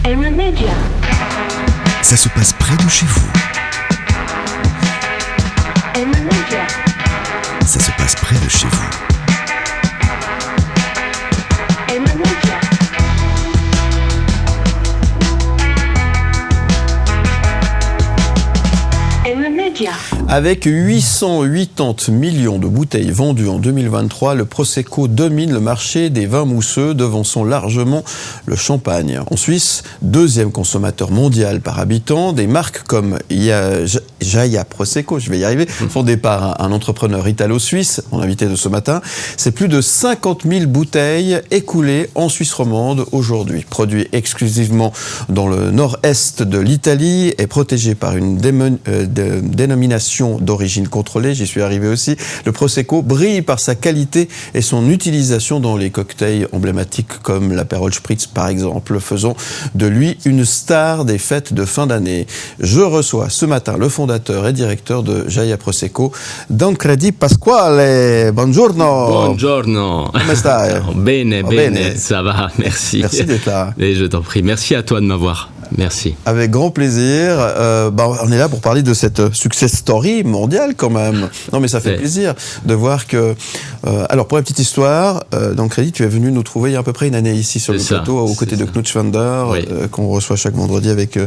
M-Media. Ça se passe près de chez vous. M-Media. Ça se passe près de chez vous. M-Media. M-Media. Avec 880 millions de bouteilles vendues en 2023, le Prosecco domine le marché des vins mousseux, devançant largement le champagne. En Suisse, deuxième consommateur mondial par habitant, des marques comme Jaya Prosecco, je vais y arriver, fondée par un entrepreneur italo-suisse, mon invité de ce matin, c'est plus de 50 000 bouteilles écoulées en Suisse romande aujourd'hui. Produit exclusivement dans le nord-est de l'Italie et protégé par une dénomination d'origine contrôlée, j'y suis arrivé aussi. Le Prosecco brille par sa qualité et son utilisation dans les cocktails emblématiques comme l'Aperol Spritz par exemple, faisant de lui une star des fêtes de fin d'année. Je reçois ce matin le fondateur et directeur de Jaya Prosecco, Tancredi Pasquale. Buongiorno. Buongiorno. Come stai? Bene, bene, ça va, merci. Merci d'être là. Et je t'en prie, merci à toi de m'avoir. Merci. Avec grand plaisir. On est là pour parler de cette success story mondiale quand même. Non mais ça fait plaisir de voir que... alors pour la petite histoire, Tancredi, tu es venu nous trouver il y a à peu près une année ici sur le plateau aux côtés de Knut Schwander, oui. Qu'on reçoit chaque vendredi avec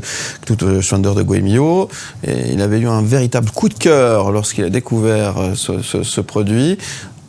Knut Schwander de Goemio. Et il avait eu un véritable coup de cœur lorsqu'il a découvert ce produit.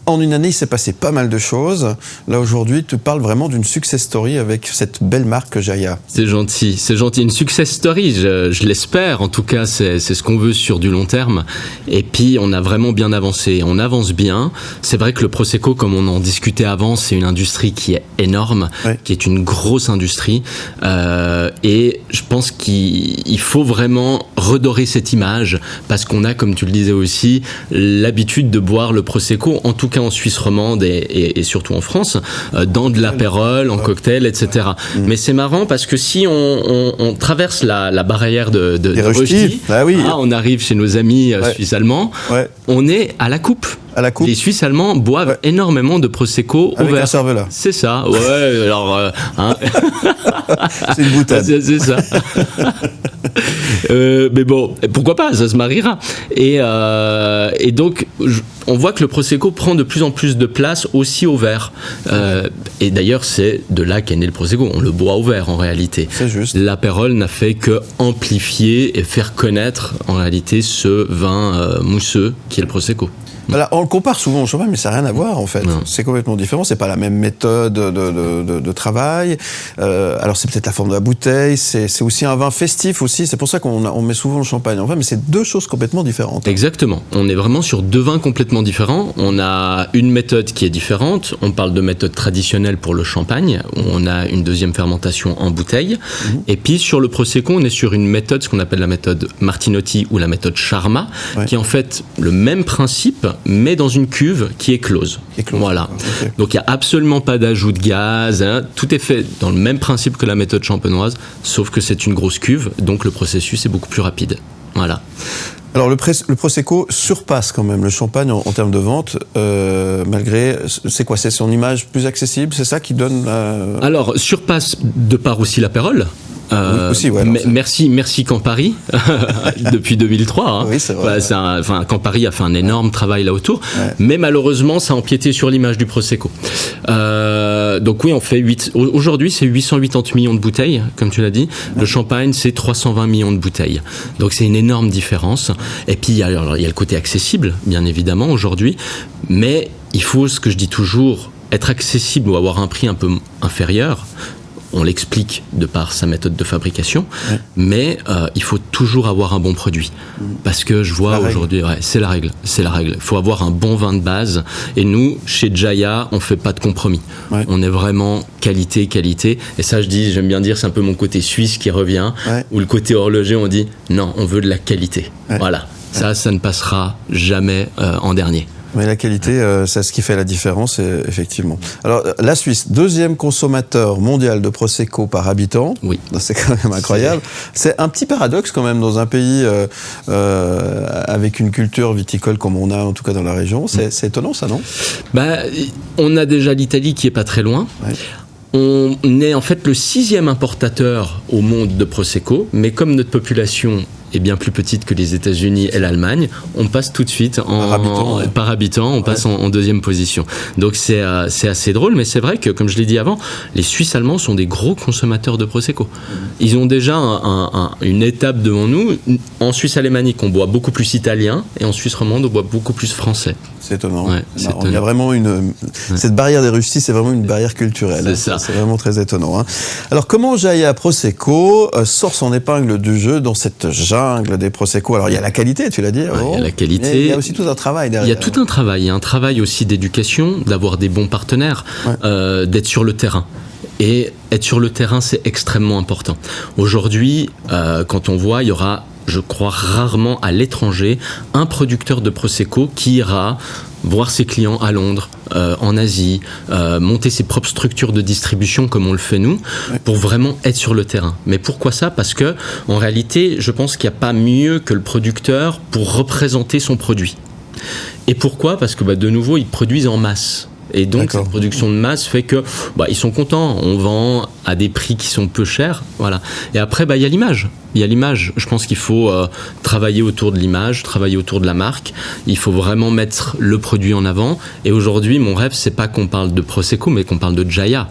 En une année, il s'est passé pas mal de choses. Là, aujourd'hui, tu parles vraiment d'une success story avec cette belle marque Jaya. C'est gentil. Une success story, je l'espère. En tout cas, c'est ce qu'on veut sur du long terme. Et puis, on a vraiment bien avancé. On avance bien. C'est vrai que le Prosecco, comme on en discutait avant, c'est une industrie qui est énorme, qui est une grosse industrie. Et je pense qu'il faut vraiment redorer cette image parce qu'on a, comme tu le disais aussi, l'habitude de boire le Prosecco, en tout cas en Suisse romande et surtout en France, dans de l'apérol, en cocktail, etc. Mais c'est marrant parce que si on traverse la barrière de Rösti, on arrive chez nos amis suisses-allemands, on est à la coupe. Les Suisses allemands boivent énormément de Prosecco au verre. Avec un cervelas. C'est ça, alors... c'est une boutade. C'est ça. Mais bon, pourquoi pas, ça se mariera. Et donc, on voit que le Prosecco prend de plus en plus de place aussi au verre. Et d'ailleurs, c'est de là qu'est né le Prosecco. On le boit au verre, en réalité. C'est juste. L'apérol n'a fait que amplifier et faire connaître, en réalité, ce vin mousseux qui est le Prosecco. Voilà, on le compare souvent au champagne, mais ça n'a rien à voir en fait. Non. C'est complètement différent, c'est pas la même méthode de travail. Alors c'est peut-être la forme de la bouteille, c'est aussi un vin festif aussi, c'est pour ça qu'on met souvent le champagne en vin, mais c'est deux choses complètement différentes. Exactement, on est vraiment sur deux vins complètement différents. On a une méthode qui est différente, on parle de méthode traditionnelle pour le champagne, où on a une deuxième fermentation en bouteille. Et puis sur le Prosecco, on est sur une méthode, ce qu'on appelle la méthode Martinotti ou la méthode Charma, qui est en fait le même principe, mais dans une cuve qui est close. Voilà. Okay. Donc il n'y a absolument pas d'ajout de gaz. Tout est fait dans le même principe que la méthode champenoise, sauf que c'est une grosse cuve, donc le processus est beaucoup plus rapide. Voilà. Alors le Prosecco surpasse quand même le champagne en termes de vente, malgré, c'est quoi, c'est son image plus accessible, c'est ça qui donne... Alors surpasse de par aussi l'apérol. Aussi, merci Campari depuis 2003. Hein. Oui, c'est vrai. Campari a fait un énorme travail là autour, mais malheureusement, ça a empiété sur l'image du Prosecco. Donc oui, on fait aujourd'hui, c'est 880 millions de bouteilles, comme tu l'as dit. Le champagne, c'est 320 millions de bouteilles. Donc c'est une énorme différence. Et puis il y a le côté accessible, bien évidemment, aujourd'hui, mais il faut, ce que je dis toujours, être accessible ou avoir un prix un peu inférieur. On l'explique de par sa méthode de fabrication, mais il faut toujours avoir un bon produit. Parce que je vois aujourd'hui, c'est la règle. Il faut avoir un bon vin de base. Et nous, chez Jaya, on ne fait pas de compromis. On est vraiment qualité. Et ça, j'aime bien dire, c'est un peu mon côté suisse qui revient, ou le côté horloger, on dit, non, on veut de la qualité. Voilà. Ça ne passera jamais en dernier. Mais la qualité, c'est ce qui fait la différence, effectivement. Alors, la Suisse, deuxième consommateur mondial de Prosecco par habitant. Oui. C'est quand même incroyable. C'est un petit paradoxe quand même dans un pays avec une culture viticole comme on a, en tout cas dans la région. C'est étonnant, ça, non ? On a déjà l'Italie qui est pas très loin. On est en fait le 6e importateur au monde de Prosecco, mais comme notre population est bien plus petite que les États-Unis et l'Allemagne, on passe tout de suite par habitant, on passe en 2e position. Donc c'est assez drôle, mais c'est vrai que, comme je l'ai dit avant, les Suisses allemands sont des gros consommateurs de Prosecco. Ils ont déjà une étape devant nous. En Suisse alémanique, on boit beaucoup plus italien, et en Suisse romande, on boit beaucoup plus français. C'est étonnant. Ouais, il y a vraiment cette barrière des Russes, c'est vraiment une barrière culturelle. C'est ça. C'est vraiment très étonnant. Alors, comment Jaya Prosecco sort son épingle du jeu dans cette jungle des Prosecco? Alors, il y a la qualité, tu l'as dit. Il y a la qualité. Mais il y a aussi tout un travail derrière. Il y a tout un travail. Il y a un travail aussi d'éducation, d'avoir des bons partenaires, d'être sur le terrain. Et être sur le terrain, c'est extrêmement important. Aujourd'hui, quand on voit, il y aura, je crois, rarement à l'étranger un producteur de Prosecco qui ira voir ses clients à Londres, en Asie, monter ses propres structures de distribution comme on le fait nous, pour vraiment être sur le terrain. Mais pourquoi ça? Parce que, en réalité, je pense qu'il n'y a pas mieux que le producteur pour représenter son produit. Et pourquoi? Parce que, de nouveau, ils produisent en masse. Et donc, cette production de masse fait que ils sont contents. On vend à des prix qui sont peu chers. Voilà. Et après, il y a l'image. Il y a l'image. Je pense qu'il faut travailler autour de l'image, travailler autour de la marque. Il faut vraiment mettre le produit en avant. Et aujourd'hui, mon rêve, c'est pas qu'on parle de Prosecco, mais qu'on parle de Jaya.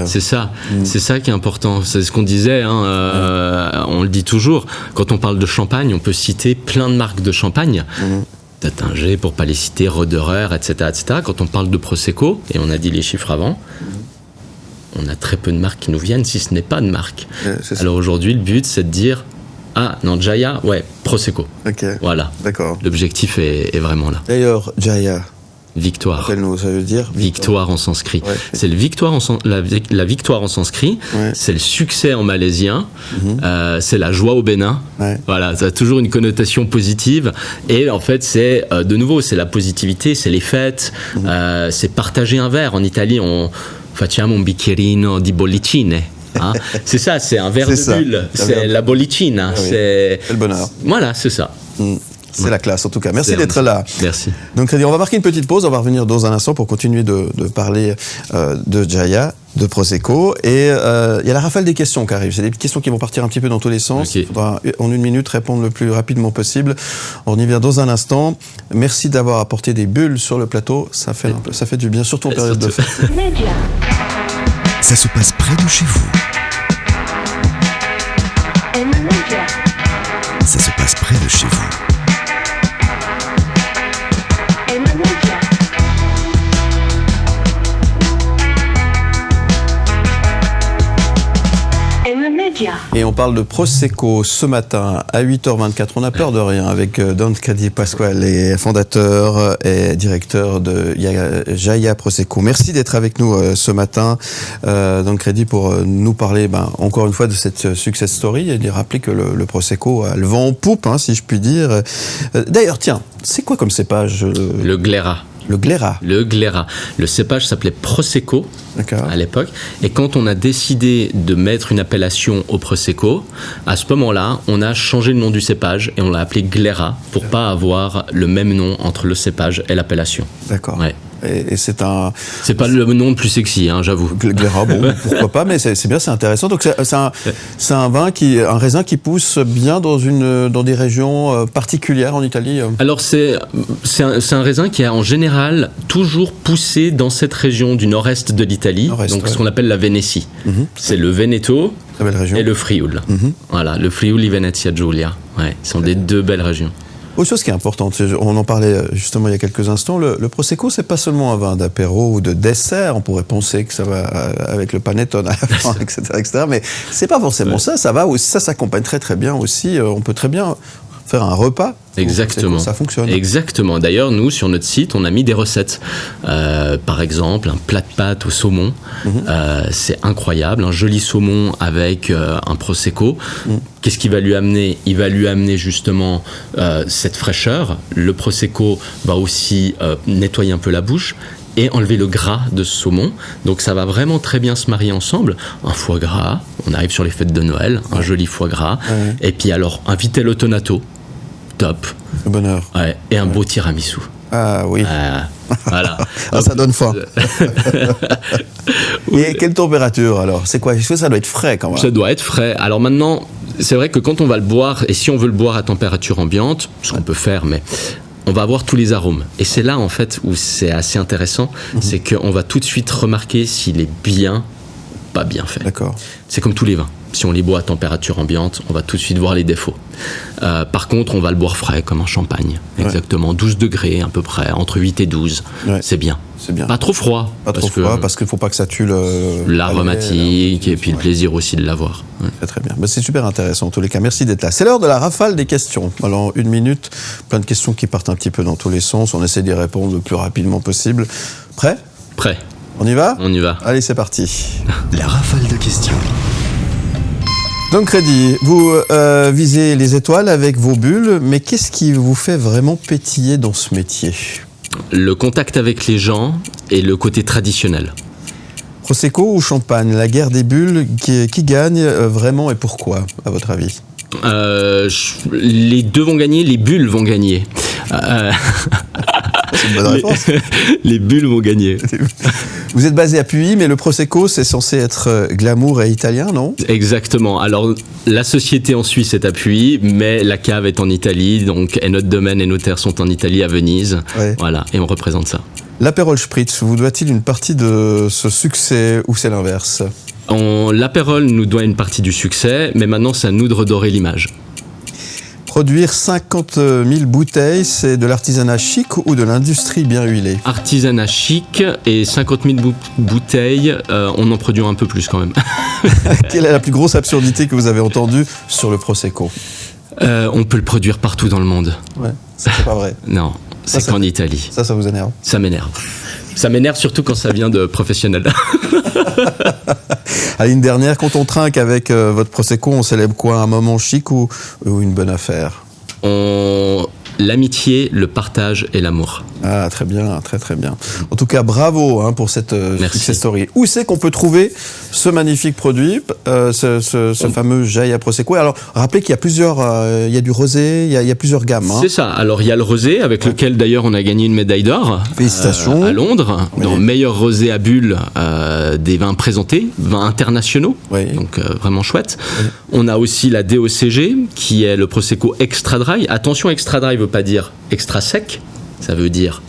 C'est ça. C'est ça qui est important. C'est ce qu'on disait. On le dit toujours. Quand on parle de champagne, on peut citer plein de marques de champagne. Taittinger, pour pas les citer, Roederer, etc., etc. Quand on parle de Prosecco, et on a dit les chiffres avant, on a très peu de marques qui nous viennent, si ce n'est pas de marques. Alors aujourd'hui, le but, c'est de dire Jaya, Prosecco. Voilà. D'accord. L'objectif est vraiment là. D'ailleurs, Jaya. Victoire. Rappelle-nous, ça veut dire victoire en sanskrit. C'est la victoire en sanskrit, c'est le succès en malaisien, c'est la joie au Bénin. Voilà, ça a toujours une connotation positive. Et en fait, c'est de nouveau, c'est la positivité, c'est les fêtes, c'est partager un verre. En Italie, on facciamo un bicchierino di bollicine. C'est ça, c'est un verre de bulle, c'est la bollicina, c'est le bonheur. Voilà, c'est ça. C'est la classe en tout cas. Merci d'être là. Merci. Donc on va marquer une petite pause, on va revenir dans un instant pour continuer de parler de Jaya, de Prosecco. Et il y a la rafale des questions qui arrive. C'est des questions qui vont partir un petit peu dans tous les sens. Il faudra en 1 minute répondre le plus rapidement possible. On y vient dans un instant. Merci d'avoir apporté des bulles sur le plateau. Ça fait du bien, surtout en période de fête. Ça se passe près de chez vous. Ça se passe près de chez vous. Et on parle de Prosecco ce matin à 8h24. On n'a peur de rien avec Don Cadi Pasquale, fondateur et directeur de Jaya Prosecco. Merci d'être avec nous ce matin, Don Cadi, pour nous parler encore une fois de cette success story et de rappeler que le Prosecco a le vent en poupe, si je puis dire. D'ailleurs, tiens, c'est quoi comme cépage? Le Glera. Le Glera. Le Glera. Le cépage s'appelait Prosecco à l'époque. Et quand on a décidé de mettre une appellation au Prosecco, à ce moment-là, on a changé le nom du cépage et on l'a appelé Glera pour pas avoir le même nom entre le cépage et l'appellation. D'accord. Et c'est un... C'est pas le nom le plus sexy, j'avoue. Glera, bon, pourquoi pas, mais c'est bien, c'est intéressant. Donc c'est un raisin qui pousse bien dans des régions particulières en Italie. Alors c'est un raisin qui a en général toujours poussé dans cette région du nord-est de l'Italie, ce qu'on appelle la Vénétie. C'est le Veneto et le Frioul. Voilà, le Friuli Venezia Giulia. Ce sont des deux belles régions. Autre chose qui est importante, on en parlait justement il y a quelques instants, le Prosecco, c'est pas seulement un vin d'apéro ou de dessert, on pourrait penser que ça va avec le panettone à la fin, etc., mais c'est pas forcément ça, ça s'accompagne très très bien aussi, on peut très bien faire un repas. Exactement. Ça fonctionne. Exactement. D'ailleurs, nous, sur notre site, on a mis des recettes. Par exemple, un plat de pâtes au saumon. C'est incroyable. Un joli saumon avec un Prosecco. Qu'est-ce qu'il va lui amener? Il va lui amener justement cette fraîcheur. Le Prosecco va aussi nettoyer un peu la bouche et enlever le gras de ce saumon. Donc ça va vraiment très bien se marier ensemble. Un foie gras, on arrive sur les fêtes de Noël, un joli foie gras. Et puis alors, un vitello tonato. Top. Le bonheur. Et un beau tiramisu. Ah oui. Voilà. Ça donne faim. Et quelle température alors? C'est quoi? Est-ce que ça doit être frais quand même? Ça doit être frais. Alors maintenant, c'est vrai que quand on va le boire, et si on veut le boire à température ambiante, ce qu'on peut faire, mais on va avoir tous les arômes. Et c'est là en fait où c'est assez intéressant, c'est qu'on va tout de suite remarquer s'il est bien, pas bien fait. D'accord. C'est comme tous les vins. Si on les boit à température ambiante, on va tout de suite voir les défauts. Par contre, on va le boire frais, comme un champagne. Exactement, 12 degrés à peu près, entre 8 et 12. Ouais. C'est bien. C'est bien. Pas trop froid. Pas trop froid, parce qu'il ne faut pas que ça tue l'aromatique et puis le plaisir aussi de l'avoir. Ouais. Très très bien. Ben, c'est super intéressant en tous les cas. Merci d'être là. C'est l'heure de la rafale des questions. Alors, 1 minute, plein de questions qui partent un petit peu dans tous les sens. On essaie d'y répondre le plus rapidement possible. Prêt? Prêt. On y va? On y va. Allez, c'est parti. La rafale de questions. Donc Crédit, vous visez les étoiles avec vos bulles, mais qu'est-ce qui vous fait vraiment pétiller dans ce métier? Le contact avec les gens et le côté traditionnel. Prosecco ou champagne? La guerre des bulles, qui gagne vraiment et pourquoi, à votre avis? Les deux vont gagner, les bulles vont gagner. C'est une bonne réponse. Les bulles vont gagner. Vous êtes basé à Puy, mais le Prosecco, c'est censé être glamour et italien, non? Exactement. Alors, la société en Suisse est à Puy, mais la cave est en Italie, donc et notre domaine et nos terres sont en Italie, à Venise. Ouais. Voilà, et on représente ça. L'Aperol Spritz, vous doit-il une partie de ce succès ou c'est l'inverse? L'Aperol nous doit une partie du succès, mais maintenant, c'est à nous de redorer l'image. Produire 50 000 bouteilles, c'est de l'artisanat chic ou de l'industrie bien huilée? Artisanat chic et 50 000 bouteilles, on en produit un peu plus quand même. Quelle est la plus grosse absurdité que vous avez entendue sur le Prosecco? On peut le produire partout dans le monde. Ouais, c'est pas vrai. Non, c'est qu'en Italie. Ça vous énerve? Ça m'énerve. Ça m'énerve surtout quand ça vient de professionnels. Allez, une dernière, quand on trinque avec votre Prosecco, on célèbre quoi? Un moment chic ou une bonne affaire? L'amitié, le partage et l'amour. Ah, très bien, très très bien. En tout cas, bravo pour cette success story. Où c'est qu'on peut trouver ce magnifique produit, ce fameux Jaia Prosecco? Alors, rappelez qu'il y a plusieurs, il y a du rosé, il y a plusieurs gammes. C'est ça. Alors, il y a le rosé, avec lequel d'ailleurs on a gagné une médaille d'or. Félicitations. À Londres, dans meilleur rosé à bulles des vins présentés, vins internationaux. Oui. Donc, vraiment chouette. Oui. On a aussi la DOCG, qui est le Prosecco extra dry. Attention, extra dry veut pas dire extra sec, ça veut dire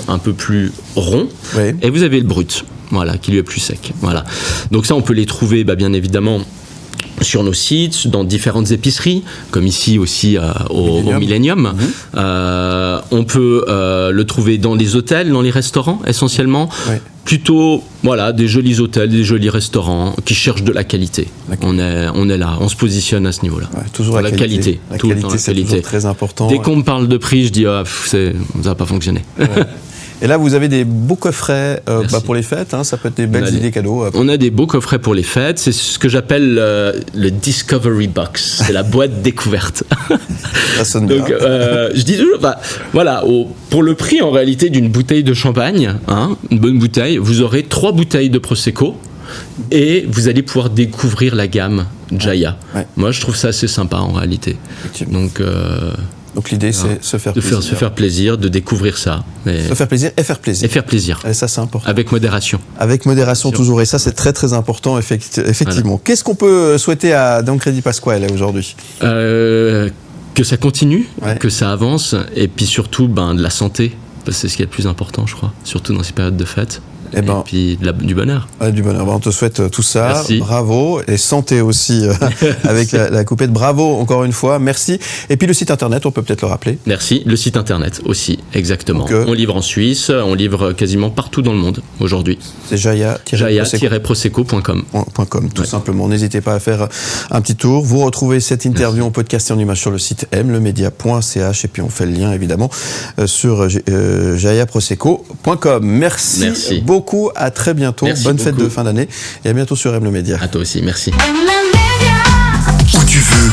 un peu plus rond. Oui. Et vous avez le brut, voilà, qui lui est plus sec. Voilà. Donc ça, on peut les trouver, bien évidemment, sur nos sites, dans différentes épiceries, comme ici aussi au Millennium. On peut le trouver dans les hôtels, dans les restaurants, essentiellement. Oui. Plutôt, des jolis hôtels, des jolis restaurants qui cherchent de la qualité. On est là, on se positionne à ce niveau-là. Ouais, toujours la qualité. La qualité, c'est toujours très important. Dès qu'on me parle de prix, je dis ça va pas fonctionner. Ouais. Et là, vous avez des beaux coffrets pour les fêtes, ça peut être des belles idées cadeaux. On a des beaux coffrets pour les fêtes, c'est ce que j'appelle le Discovery Box, c'est la boîte découverte. Ça sonne bien. Donc, je dis toujours, pour le prix en réalité d'une bouteille de champagne, une bonne bouteille, vous aurez 3 bouteilles de Prosecco et vous allez pouvoir découvrir la gamme Jaia. Ouais. Moi, je trouve ça assez sympa en réalité. Donc l'idée, c'est se faire plaisir, de découvrir ça. Se faire plaisir et faire plaisir. Et faire plaisir. Et ça, c'est important. Avec modération. Avec modération toujours. Et ça, c'est très très important, effectivement. Voilà. Qu'est-ce qu'on peut souhaiter à Don Crédit Pasquale aujourd'hui? Que ça continue, que ça avance, et puis surtout de la santé. Parce que c'est ce qui est le plus important, je crois. Surtout dans ces périodes de fête. Et puis du bonheur. Du bonheur. On te souhaite tout ça. Merci. Bravo. Et santé aussi avec la coupette. Bravo encore une fois. Merci. Et puis le site internet, on peut peut-être le rappeler. Merci. Le site internet aussi, exactement. On livre en Suisse, on livre quasiment partout dans le monde aujourd'hui. C'est jaia-prosecco.com. Tout simplement. N'hésitez pas à faire un petit tour. Vous retrouvez cette interview en podcast et en image sur le site mlemedia.ch et puis on fait le lien évidemment sur jaia-prosecco.com. Merci beaucoup. À très bientôt. Bonne fête de fin d'année et à bientôt sur M le Média. À toi aussi, merci. Où tu veux.